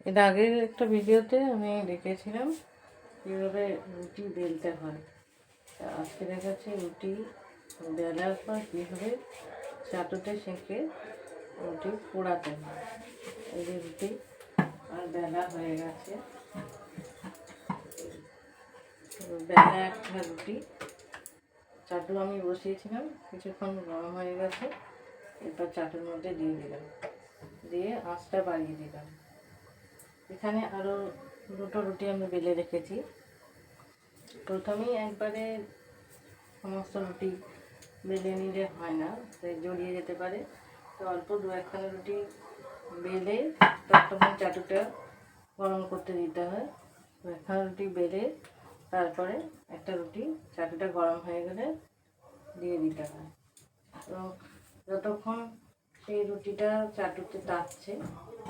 এর আগের একটা ভিডিওতে আমি দেখেছিলাম কীভাবে রুটি বেলতে হয়। আজকে দেখাচ্ছি রুটি বেলার পর কীভাবে চাটুতে সেঁকে রুটি পোড়াতে হয়। এই যে রুটি আর বেলা হয়ে গেছে, বেলা একটা রুটি চাটু আমি বসিয়েছিলাম, কিছুক্ষণ গরম হয়ে গেছে। এরপর চাটুর মধ্যে দিয়ে দিলাম, দিয়ে আঁচটা বাড়িয়ে দিলাম। এখানে আরও দুটো রুটি আমি বেলে রেখেছি। প্রথমেই একবারে সমস্ত রুটি বেলে নিলে হয় না, তাই জড়িয়ে যেতে পারে। তো অল্প দু একখানা রুটি বেলে ততক্ষণ চাটুটা গরম করতে দিতে হয়। দু একখানা রুটি বেলে তারপরে একটা রুটি চাটুটা গরম হয়ে গেলে দিয়ে দিতে হয়। এবং যতক্ষণ সেই রুটিটা চাটুতে তাপছে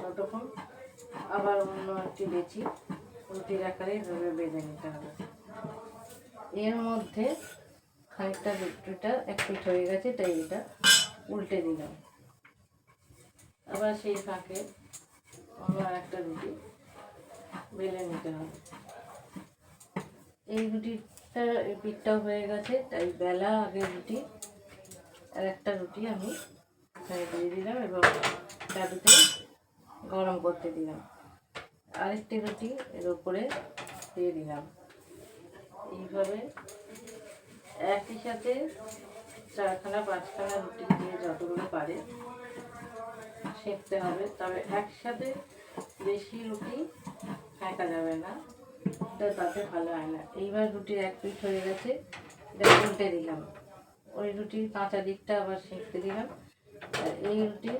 ততক্ষণ আবার অন্য একটি লেচি রুটির আকারে এভাবে বেঁধে নিতে হবে। এর মধ্যে খানিকটা রুটিটা এক পিঠ হয়ে গেছে, তাই এটা উল্টে দিলাম। আবার সেই ফাঁকে অন্য একটা রুটি বেলে নিতে হবে। এই রুটিটা এই পিঠটাও হয়ে গেছে, তাই বেলা আগের রুটি আর একটা রুটি আমি এখানে দিয়ে দিলাম এবং চাটুতে গরম করতে দিলাম। আরেকটি রুটি এর উপরে দিয়ে দিলাম। এইভাবে একই সাথে 4খানা 5খানা রুটি দিয়ে যতগুলো পারে সেঁকতে হবে। তবে একসাথে বেশি রুটি সেঁকা যাবে না, তাতে ভালো হয় না। এইবার রুটির এক পিঠ হয়ে গেছে, এটা উল্টে দিলাম। ওই রুটির কাঁচা দিকটা আবার সেঁকতে দিলাম, আর এই রুটির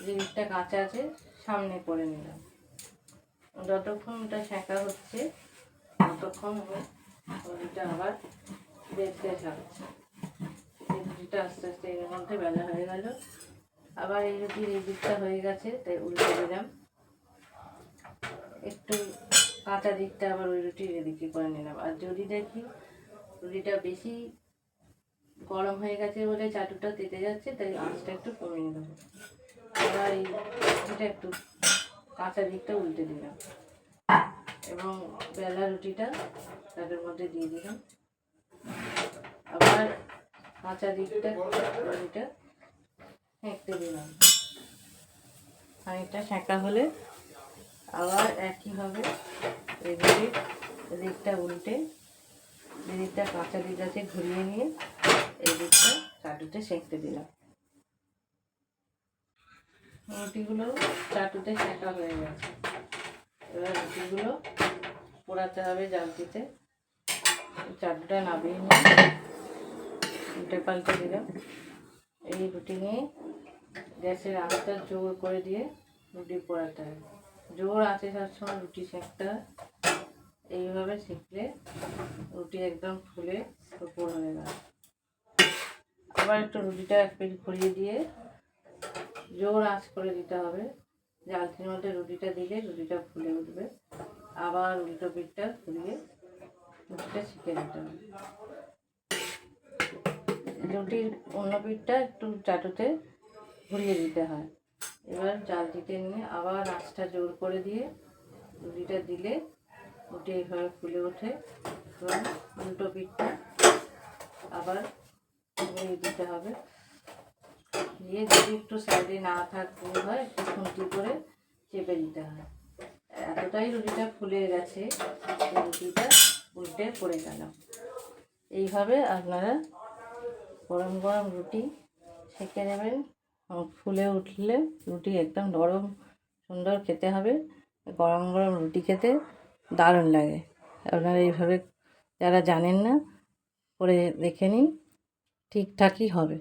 যে দিকটা কাঁচা আছে সামনে করে নিলাম। যতক্ষণ ওটা সেঁকা হচ্ছে ততক্ষণ রুটিটা আবার বেলতে থাকছে। এই রুটিটা আস্তে আস্তে এর মধ্যে বেলা হয়ে গেল। আবার এই রুটির এই দিকটা হয়ে গেছে, তাই উল্টে দিলাম। একটু কাঁচা দিকটা আবার ওই রুটির এদিকে করে নিলাম। আর যদি দেখি রুটিটা বেশি গরম হয়ে গেছে বলে চাটুটা তেতে যাচ্ছে, তাই আঁচটা একটু কমিয়ে দেবো। আবার এই রুটিটা একটু কাঁচা দিকটা উল্টে দিলাম এবং বেলা রুটিটা তাদের মধ্যে দিয়ে দিলাম। আবার কাঁচা দিকটা রুটিটা সেঁকতে দিলাম। খানিকটা সেঁকা হলে আবার একইভাবে এই রুটির দিকটা উল্টে যে দিকটা কাঁচা দিক আছে ঘুরিয়ে নিয়ে এই দিকটা চাটুতে সেঁকতে দিলাম। রুটিগুলো চাটুতে সেঁকা হয়ে গেছে। এবার রুটিগুলো পোড়াতে হবে জালতিতে। চাটুটা নামিয়ে নিয়ে উল্টে পাল্টে দিলাম। এই রুটি নিয়ে গ্যাসের আঁচটা জোর করে দিয়ে রুটি পোড়াতে হয়। জোর আঁচে সবসময় রুটি সেঁকতে হয়। এইভাবে সেঁকলে রুটি একদম ফুলে উপর হয়ে গেল। আবার একটু রুটিটা এক পিঠ ঘুরিয়ে দিয়ে জোর আঁচ করে দিতে হবে। জালতির মধ্যে রুটিটা দিলে রুটিটা ফুলে উঠবে। আবার উল্টো পিঠটা ঘুরিয়ে রুটিটা সেঁকে দিতে হবে। রুটির অন্য পিঠটা একটু চাটুতে ঘুরিয়ে দিতে হয়। এবার জালতিতে নিয়ে আবার আঁচটা জোর করে দিয়ে রুটিটা দিলে রুটি এইভাবে ফুলে ওঠে এবং উল্টো পিঠটা আবার ঘুরিয়ে দিতে হবে। দিয়ে যদি একটু সাইডে না থাকতে হয় একটু খুন্তি করে চেপে দিতে হয়। এতটাই রুটিটা ফুলে গেছে, রুটিটা উল্টে পড়ে গেল। এইভাবে আপনারা গরম গরম রুটি সেঁকে নেবেন। ফুলে উঠলে রুটি একদম নরম সুন্দর খেতে হবে। গরম গরম রুটি খেতে দারুণ লাগে। আপনারা এইভাবে যারা জানেন না করে দেখে নিন, ঠিকঠাকই হবে।